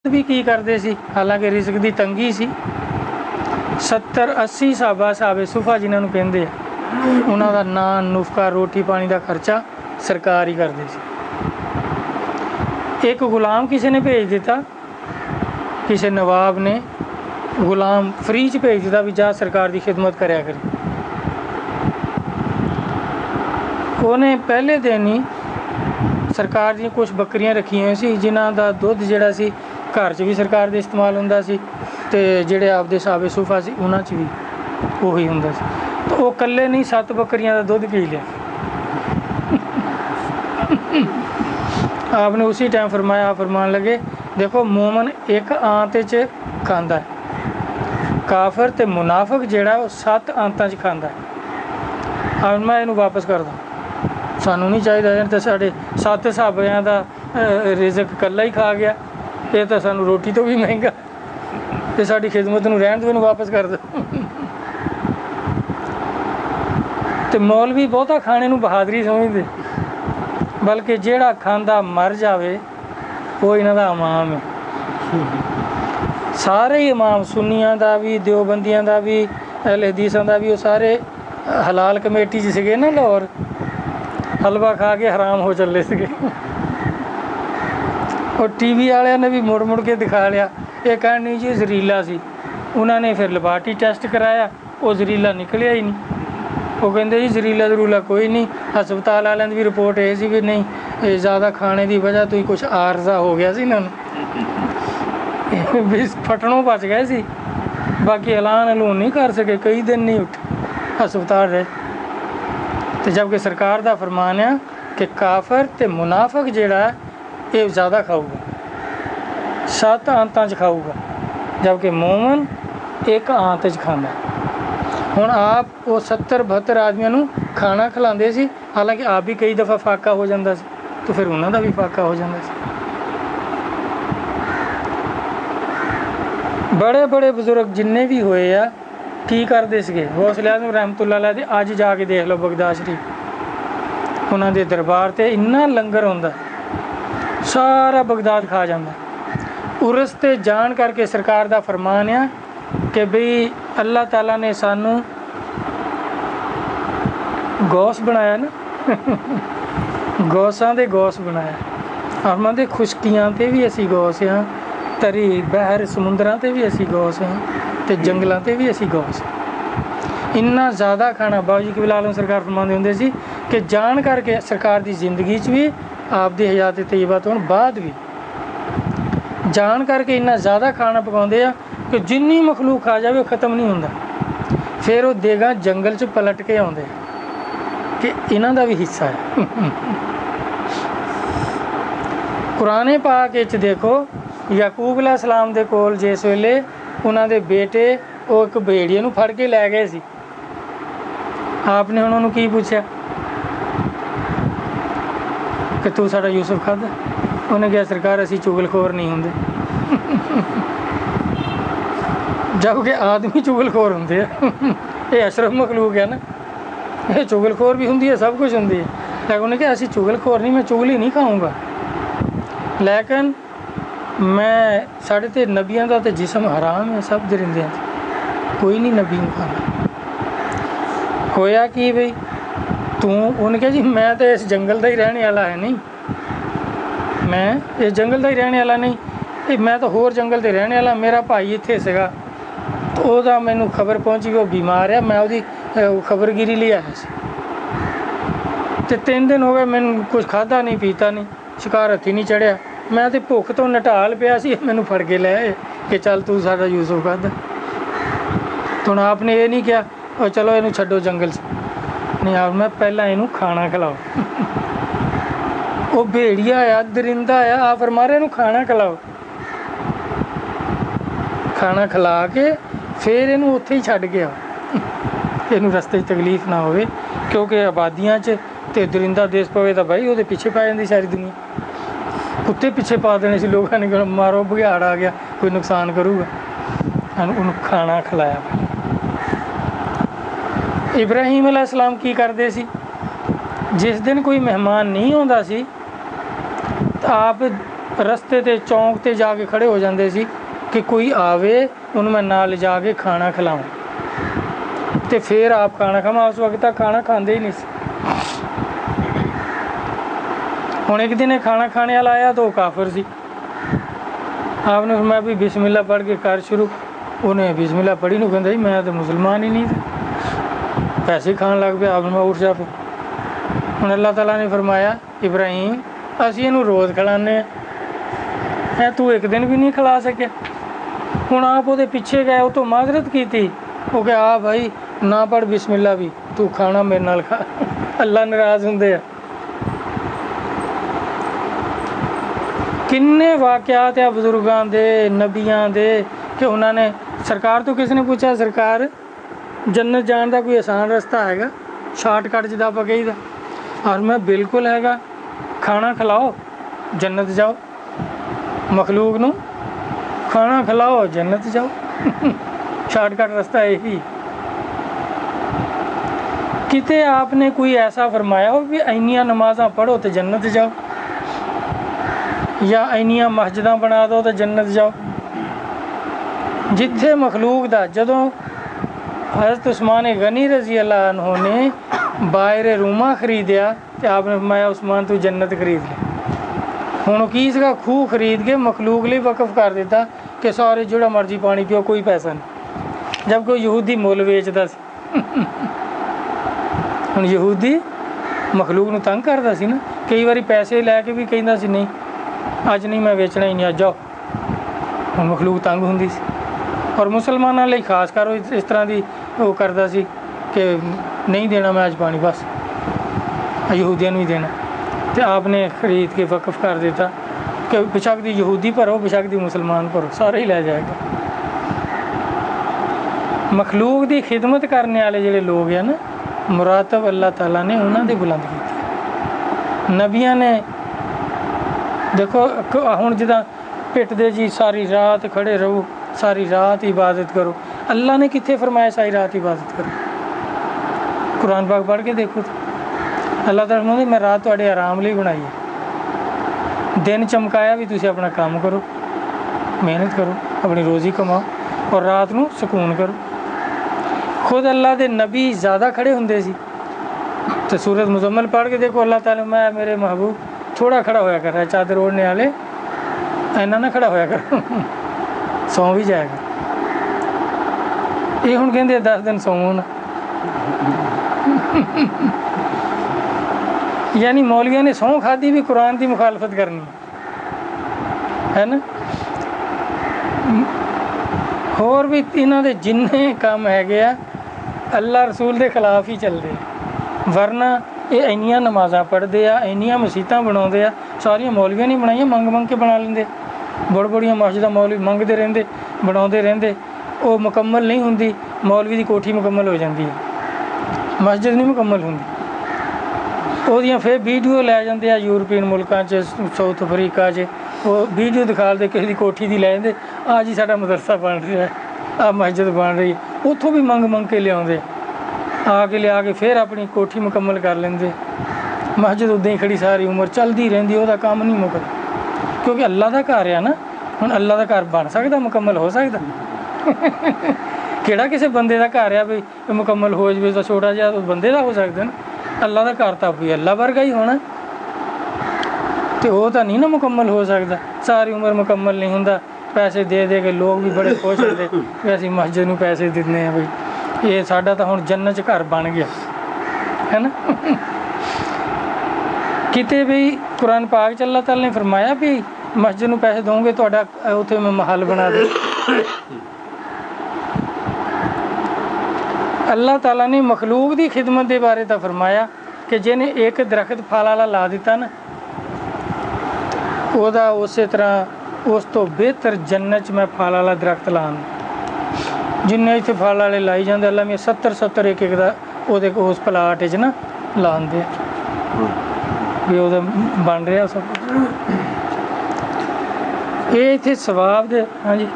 भी की करते सी, हालांकि रिज़्क की तंगी सी। 70-80 साहबा साहबे सुफा जिन्होंने कहते हैं, उन्होंने नान नुफका रोटी पानी का खर्चा सरकार ही करती सी। एक गुलाम किसी ने भेज दिता, किसी नवाब ने गुलाम फ्री च भेज दिता भी जा सरकार की खिदमत करया करी। उन्हें पहले दिन ही सरकार दी कुछ बकरियां रखी हुई सी, जिन्हां दा दुध जिहड़ा सी घर च भी सरकार दे इस्तेमाल हुंदा सी ते जिहड़े आपदे साहबे सूफा सी उन्हां च भी उही हुंदा सी। तो वो कल्ले नहीं 7 बकरियां दा दुध पी लिया। आपने उसी टाइम फरमाया, आप फरमान लगे देखो मोमन एक आंत च खांदा है, काफर ते मुनाफिक जिहड़ा वो 7 आंतां च खांदा है। अब मैं इहनूं वापस करदा, सानू नहीं चाहिए तो साढ़े 7 साहबियां दा रिज़क कल्ला ही खा गया, ये तो सानू रोटी तो भी महंगा, तो साड़ी खिदमत नूं रहण दो, इहनूं वापस कर दो। तो मौलवी बहुता खाने नूं बहादरी समझदे, बल्कि जिहड़ा खांदा मर जावे वो इन्हां दा इमाम है। सारे ही इमाम सुन्नियां दा भी, देवबंदियां दा भी, अहले हदीसां दा भी, वो सारे हलाल कमेटी च सीगे ना लाहौर, हलवा खा के हराम हो चले थे। और टीवी वाले ने भी मुड़ मुड़ के दिखा लिया, ये कहण नहीं जी जहरीला सी। उन्होंने फिर लेबार्टरी टेस्ट कराया, वो जहरीला निकलिया ही नहीं। वो कहते जी जहरीला जरूला कोई नहीं, हस्पताल वालों की भी रिपोर्ट ये सी भी नहीं, ज़्यादा खाने की वजह तो ही कुछ आरजा हो गया सी इन्होंने, भी फटनों बच गए सी, बाकी ऐलान ऐलून नहीं कर सके, कई दिन नहीं उठे, हस्पताल रहे। तो जबकि सरकार का फरमान है कि काफर ते मुनाफिक जिहड़ा ये ज़्यादा खाऊगा, 7 आंतां च खाऊगा, जबकि मोमन एक आंत च खांदा। हुण आप वो 70-72 आदमियों नूं खाना खिलाते सी, हालांकि आप भी कई दफ़ा फाका हो जाता सी, तो फिर उन्हों का भी फाका हो जाता सी। बड़े बड़े बजुर्ग जिन्ने भी होए आ की करते थे, गौसले आज़म रहमतुल्लाह अलैह दे अज जाके देख लो बगदाद शरीफ, उन्होंने दरबार ते इन्ना लंगर होंदा, सारा बगदाद खा जाता। उरस ते जान करके सरकार का फरमान है कि बई अल्लाह ताला ने सानू गौस बनाया ना, गौसां दे गौस बनाया, अरमां दे खुशकियां ते भी असी गौस हाँ, तरी बहर समुंदरां ते भी असी गौस हाँ, ते जंगलों ते भी असी गौस। इन्ना ज़्यादा खाना बाबू कबील आलम सरकार फरमाते होंदे सी कि जान करके सरकार की जिंदगी भी, आप दी हयात तैयबा तो बाद भी जान करके इन्ना ज़्यादा खाना पकाते हैं कि जिन्नी मखलूक खा जाए ख़त्म नहीं होंदा। फिर वो देगा जंगल च पलट के आते कि इन्हां दा भी हिस्सा है। कुरान पाक विच देखो, याकूब अलैहिस्सलाम दे कोल जिस वेले उन्हां दे बेटे वो एक भेड़िए नूं फड़ के लै गए सी, आपने उन्होंने की पूछा कि तू साडा यूसुफ खादा? उन्हें कहा सरकार असी चुगलखोर नहीं होंदे। जबकि आदमी चुगलखोर होंदे ये अशरफ मखलूक है ना, ये चुगलखोर भी होंदी है, सब कुछ होंदी है, लेकिन उन्हें कहा असी चुगलखोर नहीं, मैं चुगली नहीं खाऊंगा, लेकिन मैं साढ़े ते नबियां का तो जिसम हराम है, सब दरिंदे कोई नहीं नबी नूं खांदा। होया कि बई तू, उन्हें कहा जी मैं तो इस जंगल का ही रहने वाला है नहीं, मैं इस जंगल का ही रहने वाला नहीं, मैं तो होर जंगल से रहने वाला, मेरा भाई इत्थे सीगा, तो वह मैनू खबर पहुंची वो बीमार है, मैं उसकी खबरगिरी ले आया सी, ते 3 दिन हो गए मैनू कुछ खादा नहीं पीता नहीं, शिकार हत्थी नहीं चढ़िया, मैं तो भुख तो नटाल पिया सी, मैनू फड़ के लै आए कि चल तू साडा यूसुफ खादा। तो आपने ये नहीं किया और चलो इनू छड्डो जंगल से, नहीं आप मैं पहला इनू खाना खिलाओ। वो भेड़िया आया, दरिंदा आया, आप फरमारे इनू खाना खिलाओ, खाना खिला के फिर इनू उत्थे ही छड्ड गया, इनू रस्ते तकलीफ ना होवे, क्योंकि आबादियां च ते दरिंदा देश पवे तो भाई वो पिछे पै जाती सारी दुनिया, कुत्ते पिछे पा देने से लोगों ने, मारो बघियाड़ आ गया कोई नुकसान करूगा, उन्होंने खाना खिलाया। इब्राहीम अलैहिस्सलाम की करते सी, जिस दिन कोई मेहमान नहीं आता सी तो आप ਰਸਤੇ 'ਤੇ ਚੌਂਕ 'ਤੇ ਜਾ ਕੇ ਖੜੇ ਹੋ ਜਾਂਦੇ ਸੀ ਕਿ ਕੋਈ ਆਵੇ ਉਹਨੂੰ ਮੈਂ ਨਾਲ ਲਿਜਾ ਕੇ ਖਾਣਾ ਖਿਲਾਵਾਂ ਅਤੇ ਫਿਰ ਆਪ ਖਾਣਾ ਖਾਵਾਂ। ਉਸ ਵਕਤ ਤੱਕ ਖਾਣਾ ਖਾਂਦੇ ਹੀ ਨਹੀਂ ਸੀ। ਹੁਣ ਇੱਕ ਦਿਨ ਖਾਣਾ ਖਾਣੇ ਵਾਲਾ ਆਇਆ ਤਾਂ ਉਹ ਕਾਫਰ ਸੀ। आपने फरमाया भी बिस्मिल्लाह पढ़ के कर शुरू। उन्हें बिस्मिल्लाह पढ़ी नहीं, कहता जी मैं तो मुसलमान ही नहीं था, पैसे खान लग पे। आपने मैं उठ जा पे। ਹੁਣ ਅੱਲਾਹ ਤਾਲਾ ਨੇ ਫਰਮਾਇਆ ਇਬਰਾਹੀਮ ਅਸੀਂ ਇਹਨੂੰ ਰੋਜ਼ ਖਿਲਾਉਂਦੇ ਹਾਂ, ਤੂੰ ਇੱਕ ਦਿਨ ਵੀ ਨਹੀਂ ਖਿਲਾ ਸਕਿਆ। ਹੁਣ ਆਪ ਉਹਦੇ ਪਿੱਛੇ ਗਏ, ਉਹ ਤੋਂ ਮਾਜ਼ਰਤ ਕੀਤੀ। ਉਹ ਕਿਹਾ ਆ ਭਾਈ ਨਾ ਪੜ੍ਹ ਬਿਸਮਿल्ला ਵੀ, ਤੂੰ ਖਾਣਾ ਮੇਰੇ ਨਾਲ ਖਾ। ਅੱਲਾ ਨਾਰਾਜ਼ ਹੁੰਦੇ ਆ। ਕਿੰਨੇ ਵਾਕਿਆਤ ਆ ਬਜ਼ੁਰਗਾਂ ਦੇ, ਨਬੀਆਂ ਦੇ, ਕਿ ਉਹਨਾਂ ਨੇ ਸਰਕਾਰ ਤੋਂ ਕਿਸੇ ਨੇ ਪੁੱਛਿਆ ਸਰਕਾਰ ਜੰਨਤ ਜਾਣ ਦਾ ਕੋਈ ਆਸਾਨ ਰਸਤਾ ਹੈਗਾ, ਸ਼ਾਰਟਕਟ ਜਿੱਦਾਂ ਆਪਾਂ ਕਹੀਦਾ? ਔਰ ਮੈਂ ਬਿਲਕੁਲ ਹੈਗਾ, ਖਾਣਾ ਖਿਲਾਓ ਜੰਨਤ ਜਾਓ, ਮਖਲੂਕ ਨੂੰ ਖਾਣਾ ਖਿਲਾਓ ਜੰਨਤ ਜਾਓ। ਸ਼ਾਰਟਕਟ ਰਸਤਾ ਇਹੀ। ਕਿਤੇ ਆਪਨੇ ਕੋਈ ਐਸਾ ਫਰਮਾਇਆ ਹੋ ਵੀ ਇੰਨੀਆਂ ਨਮਾਜ਼ਾਂ ਪੜ੍ਹੋ ਤੇ ਜੰਨਤ ਜਾਓ, ਜਾਂ ਇੰਨੀਆਂ ਮਸਜਿਦਾਂ ਬਣਾ ਦਿਓ ਤੇ ਜੰਨਤ ਜਾਓ? ਜਿੱਥੇ ਮਖਲੂਕ ਦਾ, ਜਦੋਂ हज़रत उस्मान गनी रज़ी अल्लाह अन्हु ने बाहर रूमा खरीदिया तो आपने फरमाया उस्मान तू जन्नत खरीद ले। हुण की इसका खूह खरीद के मखलूक लिए वक़फ़ कर दिता कि सारे जोड़ा मर्जी पानी पियो, कोई पैसा नहीं, जब कोई यहूदी मुल बेचता सी। हुण यहूदी मखलूक नूं तंग करता सी ना, कई बारी पैसे लैके भी कहता सी नहीं अज नहीं मैं बेचना ही नहीं, अज जाओ। हुण मखलूक तंग हुंदी सी। और मुसलमानों लिए खास कर इस तरह की वो करता सी कि नहीं देना मैं अज पानी, बस यहूदियों नहीं देना। तो आपने खरीद के वक़फ़ कर दिता कि बेशक दी यहूदी भरो बेशक दी मुसलमान भरो, सारे ही लै जाएगा। मखलूक की खिदमत करने वाले जोड़े लोग हैं ना, मुरातब अल्लाह ताला ने उन्होंने बुलंद किया। नबिया ने देखो हुण जिदा पिटदे जी सारी रात खड़े रहो, सारी रात इबादत करो, अल्लाह ने कितने फरमाया सारी रात इबादत करो? कुरान पाक पढ़ के देखो तो अल्लाह ताला कहंदे मैं रात तुहाडे आराम लिए बनाई है, दिन चमकाया भी तुसीं अपना काम करो, मेहनत करो, अपनी रोज़ी कमाओ, और रात नूं सुकून करो। खुद अल्लाह दे नबी ज़्यादा खड़े हुंदे सी। तो सूरत मुज़म्मिल पढ़ के देखो, अल्लाह ताला मैं मेरे महबूब थोड़ा खड़ा होया कर रहा है, चादर ओढ़ने वाले इन्ना ना खड़ा होया कर, सौ भी जाएगा। ये हुण कहंदे 10 दिन सौवो ना। यानी मौलविया ने सौं खाधी भी कुरान की मुखालफत करनी है ना। होर भी इन्हां दे जिन्ने काम हैगे आ अल्लाह रसूल के खिलाफ ही चलते, वरना ये इन्नियां नमाज़ां पढ़ते आ, इन्नियां मसीतां बनाउंदे आ, सारियां मौलविया ने बनाइयां, मंग मंग के बना लेंदे। बड़ बड़ियां मस्जिदां मौलवी मंगते रहंदे, बनाउंदे रहंदे, वो मुकम्मल नहीं हुंदी। मौलवी की कोठी मुकम्मल हो जाती है, मस्जिद नहीं मुकम्मल हुंदी। ਉਹਦੀਆਂ फिर वीडियो लै जाते हैं यूरोपीयन मुल्कों च, साउथ अफ्रीका च, वो वीडियो दिखाते किसी की कोठी की लै जाते, आ जी साडा मदरसा बन रहा है, आ मस्जिद बन रही है। उत्थों भी मंग मंग के लियाउंदे, आके लिया के फिर अपनी कोठी मुकम्मल कर लेंदे। मस्जिद उदां ही खड़ी सारी उम्र चलती रहिंदी, ਉਹਦਾ काम नहीं मुकदा, क्योंकि अल्लाह का घर है ना। हुण अल्लाह का घर बन सकता, मुकम्मल हो सकता? किहड़ा किसी बंदे का घर है भी मुकम्मल हो जाए तो छोटा जिहा तो बंदे का हो सकता ना। अल्लाह का घर तो भी अल्लाह वर्गा ही होना, तो वो तो नहीं ना मुकम्मल हो सकता। सारी उम्र मुकम्मल नहीं होंदा। पैसे दे दे के लोग भी बड़े खुश होते कि असीं मस्जिद नूं पैसे दिंदे हैं, बई ये साडा तो हुण जन्नत च घर बन गया है ना। किते भी कुरान पाक च अल्लाह ताला ने फरमाया भी मस्जिद नूं पैसे दोगे तुहाडा उत्थे मैं महल बना दे। अल्लाह ताला ने मखलूक की खिदमत के बारे तो फरमाया कि जिन्हें एक दरख्त फल वाला ला दिता ना, वह उस तरह उस तो बेहतर जन्नत च मैं फल वाला दरख्त लान, जिन्हें इतने फल वाले लाई जाते अल्लाह में 70 एक एक का उस प्लाट च ना लाते भी वो बन रहा सब कुछ। ये इतने सवाब दे। हाँ जी